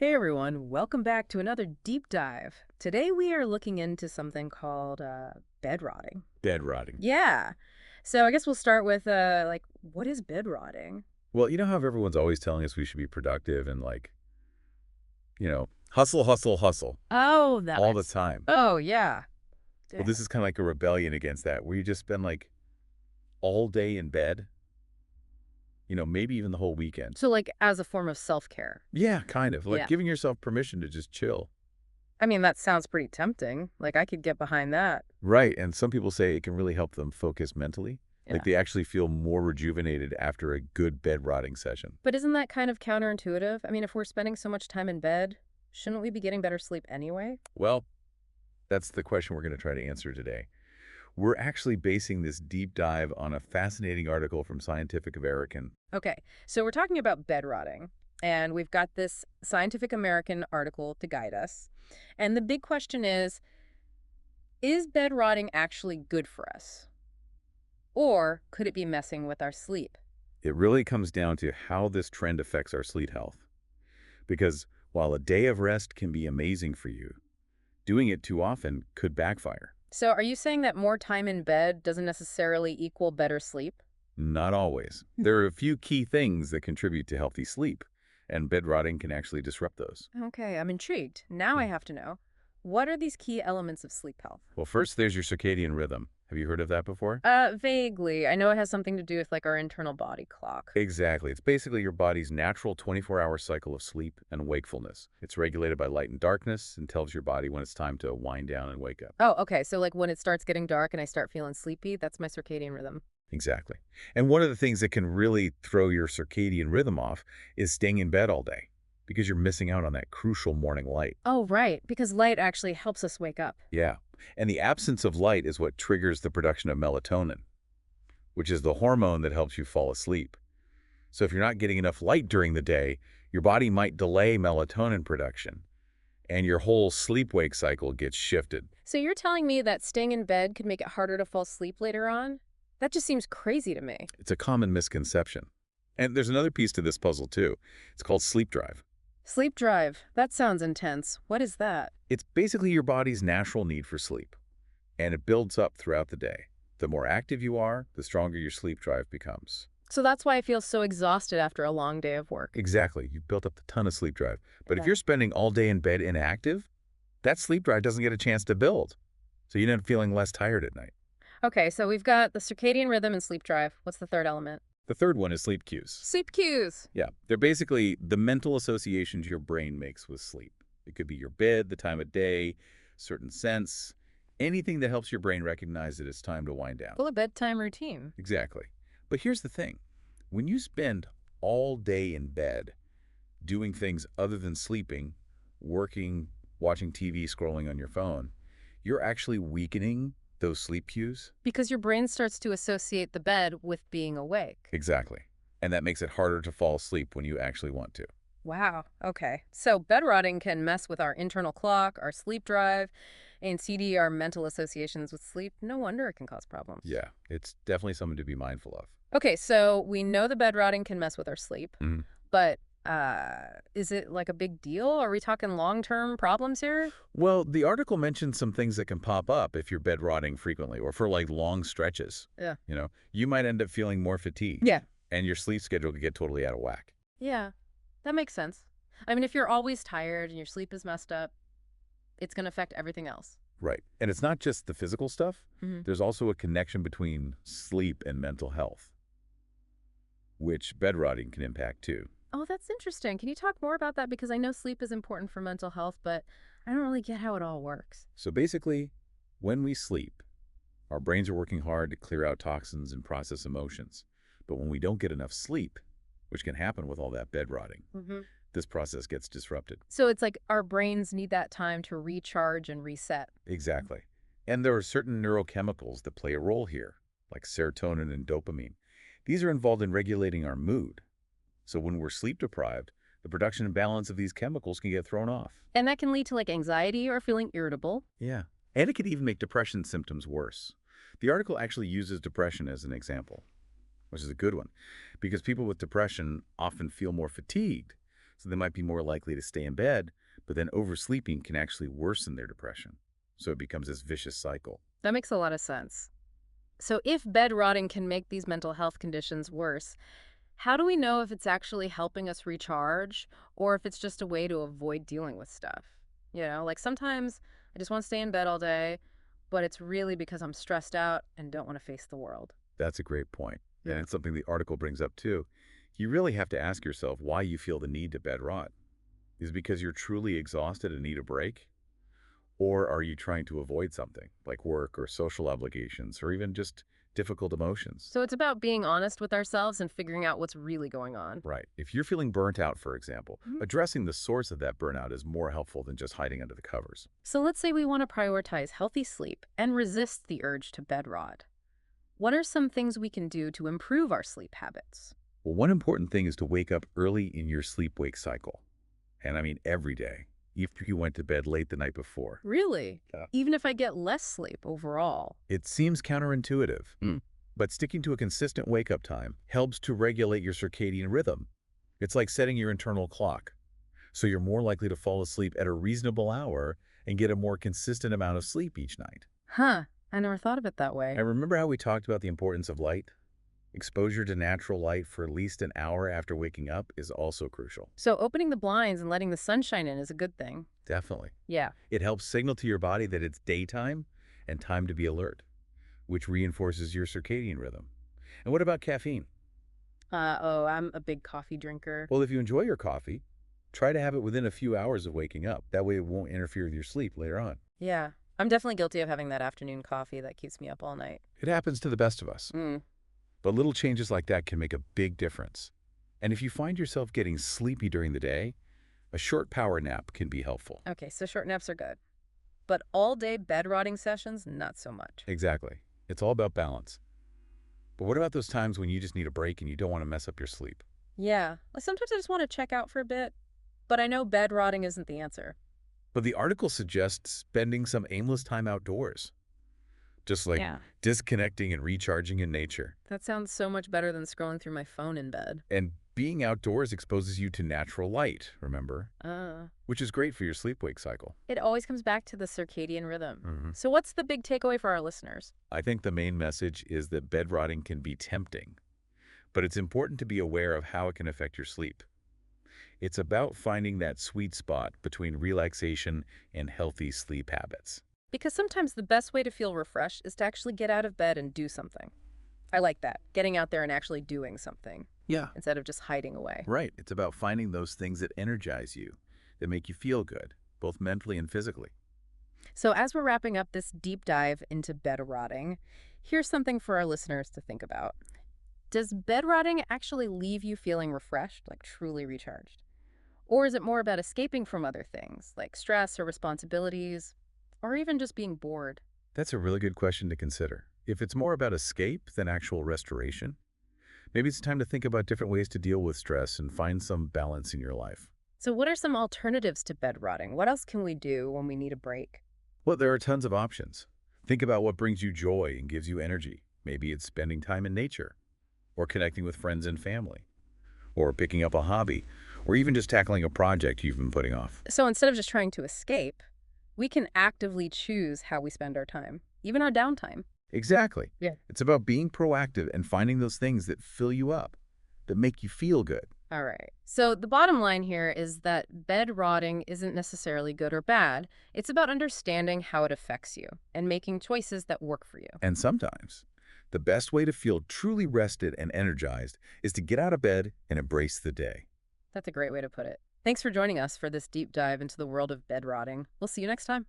Hey everyone, welcome back to another deep dive. Today we are looking into something called bed rotting. Dead rotting. Yeah. So I guess we'll start with what is bed rotting? Well, you know how everyone's always telling us we should be productive and hustle, hustle, hustle Oh, all the nice. time. Oh, yeah. Well, Dang. this is kind of like a rebellion against that, where you just spend like all day in bed, maybe even the whole weekend. So like as a form of self-care. Yeah, kind of like Yeah. giving yourself permission to just chill. I mean, that sounds pretty tempting. Like I could get behind that. Right. And some people say it can really help them focus mentally. Like Yeah. they actually feel more rejuvenated after a good bed rotting session. But isn't that kind of counterintuitive? I mean, if we're spending so much time in bed, shouldn't we be getting better sleep anyway? Well, that's the question we're going to try to answer today. We're actually basing this deep dive on a fascinating article from Scientific American. Okay, so we're talking about bed rotting, and we've got this Scientific American article to guide us. And the big question is bed rotting actually good for us? Or could it be messing with our sleep? It really comes down to how this trend affects our sleep health. Because while a day of rest can be amazing for you, doing it too often could backfire. So are you saying that more time in bed doesn't necessarily equal better sleep? Not always. There are a few key things that contribute to healthy sleep, and bed rotting can actually disrupt those. Okay, I'm intrigued. Now I have to know. What are these key elements of sleep health? Well, first, there's your circadian rhythm. Have you heard of that before? Vaguely. I know it has something to do with like our internal body clock. Exactly. It's basically your body's natural 24-hour cycle of sleep and wakefulness. It's regulated by light and darkness and tells your body when it's time to wind down and wake up. Oh, okay. So like when it starts getting dark and I start feeling sleepy, that's my circadian rhythm. Exactly. And one of the things that can really throw your circadian rhythm off is staying in bed all day because you're missing out on that crucial morning light. Oh, right, because light actually helps us wake up. Yeah. And the absence of light is what triggers the production of melatonin, which is the hormone that helps you fall asleep. So if you're not getting enough light during the day, your body might delay melatonin production and your whole sleep-wake cycle gets shifted. So you're telling me that staying in bed could make it harder to fall asleep later on? That just seems crazy to me. It's a common misconception. And there's another piece to this puzzle too. It's called sleep drive. Sleep drive. That sounds intense. What is that? It's basically your body's natural need for sleep, and it builds up throughout the day. The more active you are, the stronger your sleep drive becomes. So that's why I feel so exhausted after a long day of work. Exactly. You've built up a ton of sleep drive. But if Okay. you're spending all day in bed inactive, that sleep drive doesn't get a chance to build. So you end up feeling less tired at night. Okay, so we've got the circadian rhythm and sleep drive. What's the third element? The third one is sleep cues. Sleep cues. Yeah, they're basically the mental associations your brain makes with sleep. It could be your bed, the time of day, certain scents, anything that helps your brain recognize that it's time to wind down. Well, a bedtime routine. Exactly. But here's the thing. When you spend all day in bed doing things other than sleeping, working, watching TV, scrolling on your phone, you're actually weakening those sleep cues. Because your brain starts to associate the bed with being awake. Exactly. And that makes it harder to fall asleep when you actually want to. Wow. Okay. So bed rotting can mess with our internal clock, our sleep drive, and CD, our mental associations with sleep. No wonder it can cause problems. Yeah, it's definitely something to be mindful of. Okay, so we know the bed rotting can mess with our sleep, Mhm. but is it like a big deal? Are we talking long-term problems here? Well, the article mentions some things that can pop up if you're bed rotting frequently or for like long stretches. Yeah. You might end up feeling more fatigued Yeah. and your sleep schedule could get totally out of whack. Yeah, that makes sense. I mean, if you're always tired and your sleep is messed up, it's going to affect everything else. Right. And it's not just the physical stuff. Hmm. There's also a connection between sleep and mental health, which bed rotting can impact too. Oh, that's interesting. Can you talk more about that? Because I know sleep is important for mental health, but I don't really get how it all works. So basically, when we sleep, our brains are working hard to clear out toxins and process emotions. But when we don't get enough sleep, which can happen with all that bed rotting, Hmm. this process gets disrupted. So it's like our brains need that time to recharge and reset. Exactly. And there are certain neurochemicals that play a role here, like serotonin and dopamine. These are involved in regulating our mood. So when we're sleep deprived, the production and balance of these chemicals can get thrown off. And that can lead to like anxiety or feeling irritable. Yeah. And it can even make depression symptoms worse. The article actually uses depression as an example, which is a good one, because people with depression often feel more fatigued, So they might be more likely to stay in bed, but then oversleeping can actually worsen their depression. So it becomes this vicious cycle. That makes a lot of sense. So if bed rotting can make these mental health conditions worse, how do we know if it's actually helping us recharge or if it's just a way to avoid dealing with stuff? Like sometimes I just want to stay in bed all day, but it's really because I'm stressed out and don't want to face the world. That's a great point. And Yeah. it's something the article brings up too. You really have to ask yourself why you feel the need to bed rot. Is it because you're truly exhausted and need a break? Or are you trying to avoid something like work or social obligations or even just difficult emotions? So it's about being honest with ourselves and figuring out what's really going on. Right. If you're feeling burnt out, for example, Mhm. addressing the source of that burnout is more helpful than just hiding under the covers. So let's say we want to prioritize healthy sleep and resist the urge to bed rot. What are some things we can do to improve our sleep habits? Well, one important thing is to wake up early in your sleep-wake cycle. And I mean every day, even if you went to bed late the night before. Really? Yeah. Even if I get less sleep overall? It seems counterintuitive, but sticking to a consistent wake-up time helps to regulate your circadian rhythm. It's like setting your internal clock, so you're more likely to fall asleep at a reasonable hour and get a more consistent amount of sleep each night. Huh. I never thought of it that way. And remember how we talked about the importance of light? Exposure to natural light for at least an hour after waking up is also crucial. So opening the blinds and letting the sunshine in is a good thing. Definitely. Yeah. It helps signal to your body that it's daytime and time to be alert, which reinforces your circadian rhythm. And what about caffeine? I'm a big coffee drinker. Well, if you enjoy your coffee, try to have it within a few hours of waking up. That way it won't interfere with your sleep later on. Yeah. I'm definitely guilty of having that afternoon coffee that keeps me up all night. It happens to the best of us. But little changes like that can make a big difference. And if you find yourself getting sleepy during the day, a short power nap can be helpful. Okay, so short naps are good. But all-day bed rotting sessions, not so much. Exactly. It's all about balance. But what about those times when you just need a break and you don't want to mess up your sleep? Yeah. Like sometimes I just want to check out for a bit, but I know bed rotting isn't the answer. But the article suggests spending some aimless time outdoors. Just like Yeah. disconnecting and recharging in nature. That sounds so much better than scrolling through my phone in bed. And being outdoors exposes you to natural light, remember? Which is great for your sleep-wake cycle. It always comes back to the circadian rhythm. Mhm. So what's the big takeaway for our listeners? I think the main message is that bed rotting can be tempting, but it's important to be aware of how it can affect your sleep. It's about finding that sweet spot between relaxation and healthy sleep habits. Because sometimes the best way to feel refreshed is to actually get out of bed and do something. I like that. Getting out there and actually doing something Yeah. instead of just hiding away. Right. It's about finding those things that energize you, that make you feel good, both mentally and physically. So as we're wrapping up this deep dive into bed rotting, here's something for our listeners to think about. Does bed rotting actually leave you feeling refreshed, like truly recharged? Or is it more about escaping from other things, like stress or responsibilities, or even just being bored? That's a really good question to consider. If it's more about escape than actual restoration, maybe it's time to think about different ways to deal with stress and find some balance in your life. So what are some alternatives to bed rotting? What else can we do when we need a break? Well, there are tons of options. Think about what brings you joy and gives you energy. Maybe it's spending time in nature, or connecting with friends and family, or picking up a hobby, or even just tackling a project you've been putting off. So instead of just trying to escape, we can actively choose how we spend our time, even our downtime. Exactly. Yeah. It's about being proactive and finding those things that fill you up, that make you feel good. All right. So the bottom line here is that bed rotting isn't necessarily good or bad. It's about understanding how it affects you and making choices that work for you. And sometimes, the best way to feel truly rested and energized is to get out of bed and embrace the day. That's a great way to put it. Thanks for joining us for this deep dive into the world of bed rotting. We'll see you next time.